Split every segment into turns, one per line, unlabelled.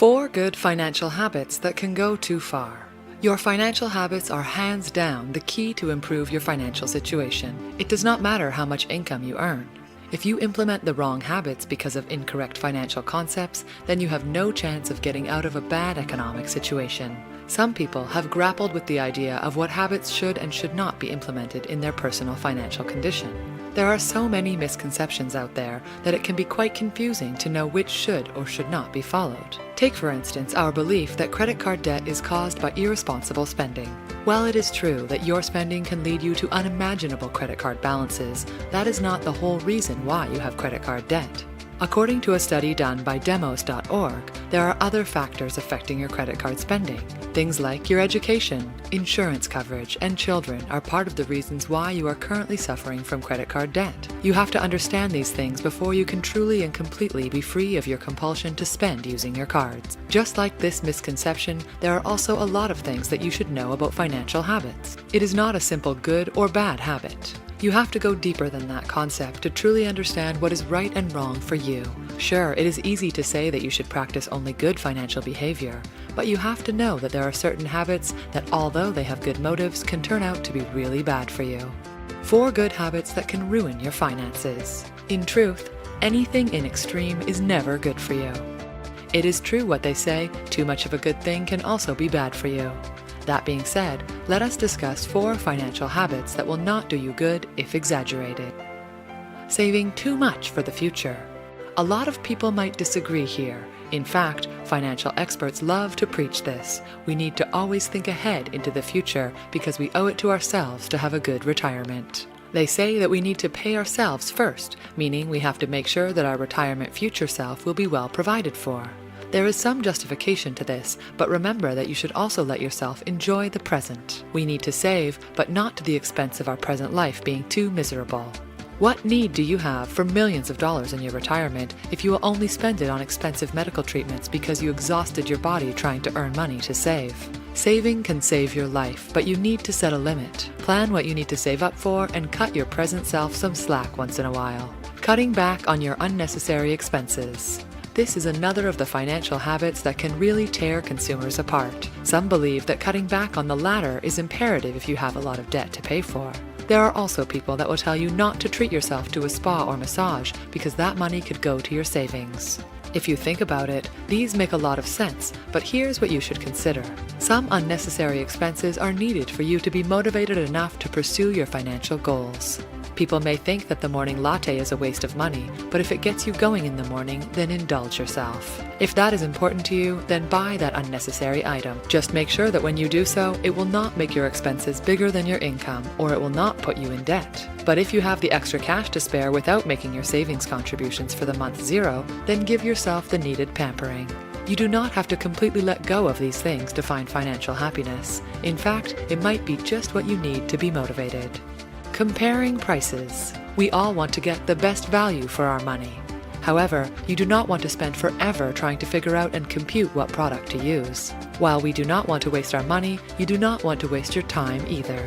4 good financial habits that can go too far. Your financial habits are hands down the key to improve your financial situation. It does not matter how much income you earn. If you implement the wrong habits because of incorrect financial concepts, then you have no chance of getting out of a bad economic situation. Some people have grappled with the idea of what habits should and should not be implemented in their personal financial condition. There are so many misconceptions out there that it can be quite confusing to know which should or should not be followed. Take, for instance, our belief that credit card debt is caused by irresponsible spending. While it is true that your spending can lead you to unimaginable credit card balances, that is not the whole reason why you have credit card debt. According to a study done by demos.org, there are other factors affecting your credit card spending. Things like your education, insurance coverage, and children are part of the reasons why you are currently suffering from credit card debt. You have to understand these things before you can truly and completely be free of your compulsion to spend using your cards. Just like this misconception, there are also a lot of things that you should know about financial habits. It is not a simple good or bad habit. You have to go deeper than that concept to truly understand what is right and wrong for you. Sure, it is easy to say that you should practice only good financial behavior, but you have to know that there are certain habits that, although they have good motives, can turn out to be really bad for you. 4 good habits that can ruin your finances. In truth, anything in extreme is never good for you. It is true what they say, too much of a good thing can also be bad for you. That being said, let us discuss 4 financial habits that will not do you good if exaggerated. Saving too much for the future. A lot of people might disagree here. In fact, financial experts love to preach this. We need to always think ahead into the future because we owe it to ourselves to have a good retirement. They say that we need to pay ourselves first, meaning we have to make sure that our retirement future self will be well provided for. There is some justification to this, but remember that you should also let yourself enjoy the present. We need to save, but not to the expense of our present life being too miserable. What need do you have for millions of dollars in your retirement if you will only spend it on expensive medical treatments because you exhausted your body trying to earn money to save? Saving can save your life, but you need to set a limit. Plan what you need to save up for and cut your present self some slack once in a while. Cutting back on your unnecessary expenses. This is another of the financial habits that can really tear consumers apart. Some believe that cutting back on the latter is imperative if you have a lot of debt to pay for. There are also people that will tell you not to treat yourself to a spa or massage because that money could go to your savings. If you think about it, these make a lot of sense, but here's what you should consider. Some unnecessary expenses are needed for you to be motivated enough to pursue your financial goals. People may think that the morning latte is a waste of money, but if it gets you going in the morning, then indulge yourself. If that is important to you, then buy that unnecessary item. Just make sure that when you do so, it will not make your expenses bigger than your income, or it will not put you in debt. But if you have the extra cash to spare without making your savings contributions for the month 0, then give yourself the needed pampering. You do not have to completely let go of these things to find financial happiness. In fact, it might be just what you need to be motivated. Comparing prices. We all want to get the best value for our money. However, you do not want to spend forever trying to figure out and compute what product to use. While we do not want to waste our money, you do not want to waste your time either.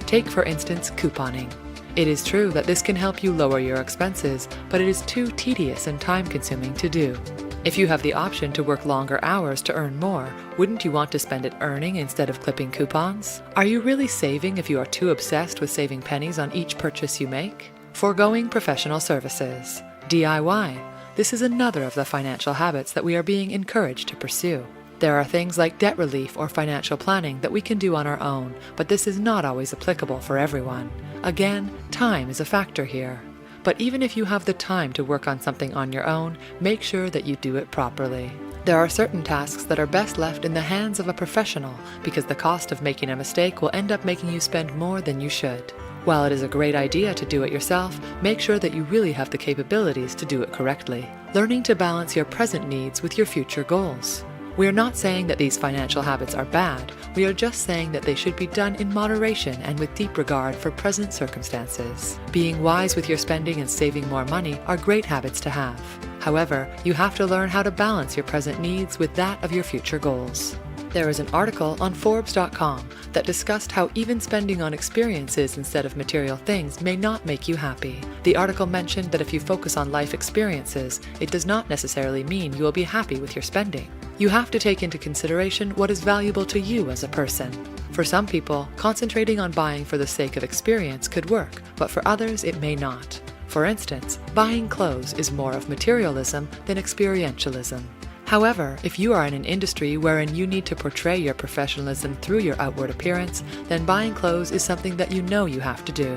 Take, for instance, couponing. It is true that this can help you lower your expenses, but it is too tedious and time-consuming to do. If you have the option to work longer hours to earn more, wouldn't you want to spend it earning instead of clipping coupons? Are you really saving if you are too obsessed with saving pennies on each purchase you make? Foregoing professional services. DIY. This is another of the financial habits that we are being encouraged to pursue. There are things like debt relief or financial planning that we can do on our own, but this is not always applicable for everyone. Again, time is a factor here. But even if you have the time to work on something on your own, make sure that you do it properly. There are certain tasks that are best left in the hands of a professional because the cost of making a mistake will end up making you spend more than you should. While it is a great idea to do it yourself, make sure that you really have the capabilities to do it correctly. Learning to balance your present needs with your future goals. We are not saying that these financial habits are bad, we are just saying that they should be done in moderation and with deep regard for present circumstances. Being wise with your spending and saving more money are great habits to have. However, you have to learn how to balance your present needs with that of your future goals. There is an article on Forbes.com that discussed how even spending on experiences instead of material things may not make you happy. The article mentioned that if you focus on life experiences, it does not necessarily mean you will be happy with your spending. You have to take into consideration what is valuable to you as a person. For some people, concentrating on buying for the sake of experience could work, but for others it may not. For instance, buying clothes is more of materialism than experientialism. However, if you are in an industry wherein you need to portray your professionalism through your outward appearance, then buying clothes is something that you know you have to do.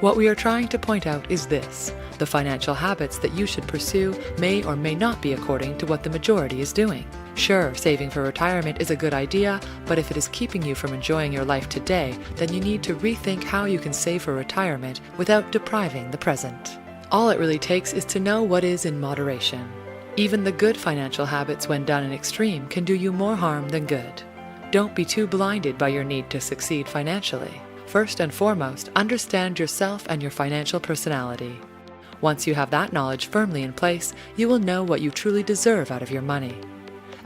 What we are trying to point out is this: the financial habits that you should pursue may or may not be according to what the majority is doing. Sure, saving for retirement is a good idea, but if it is keeping you from enjoying your life today, then you need to rethink how you can save for retirement without depriving the present. All it really takes is to know what is in moderation. Even the good financial habits, when done in extreme, can do you more harm than good. Don't be too blinded by your need to succeed financially. First and foremost, understand yourself and your financial personality. Once you have that knowledge firmly in place, you will know what you truly deserve out of your money.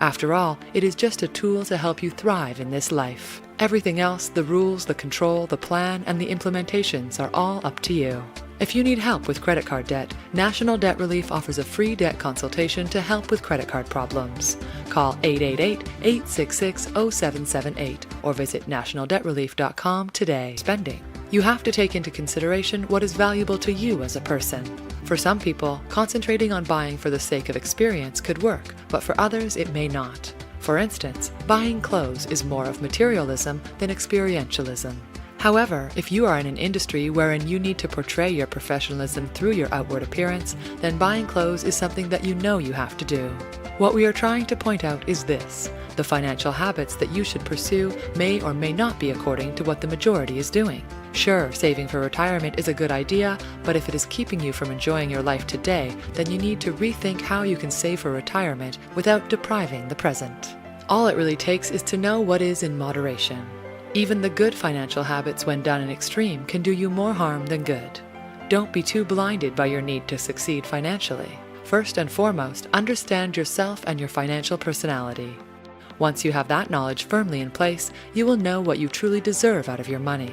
After all, it is just a tool to help you thrive in this life. Everything else, the rules, the control, the plan, and the implementations are all up to you. If you need help with credit card debt, National Debt Relief offers a free debt consultation to help with credit card problems. Call 888-866-0778 or visit nationaldebtrelief.com today. Spending. You have to take into consideration what is valuable to you as a person. For some people, concentrating on buying for the sake of experience could work, but for others it may not. For instance, buying clothes is more of materialism than experientialism. However, if you are in an industry wherein you need to portray your professionalism through your outward appearance, then buying clothes is something that you know you have to do. What we are trying to point out is this: the financial habits that you should pursue may or may not be according to what the majority is doing. Sure, saving for retirement is a good idea, but if it is keeping you from enjoying your life today, then you need to rethink how you can save for retirement without depriving the present. All it really takes is to know what is in moderation. Even the good financial habits, when done in extreme, can do you more harm than good. Don't be too blinded by your need to succeed financially. First and foremost, understand yourself and your financial personality. Once you have that knowledge firmly in place, you will know what you truly deserve out of your money.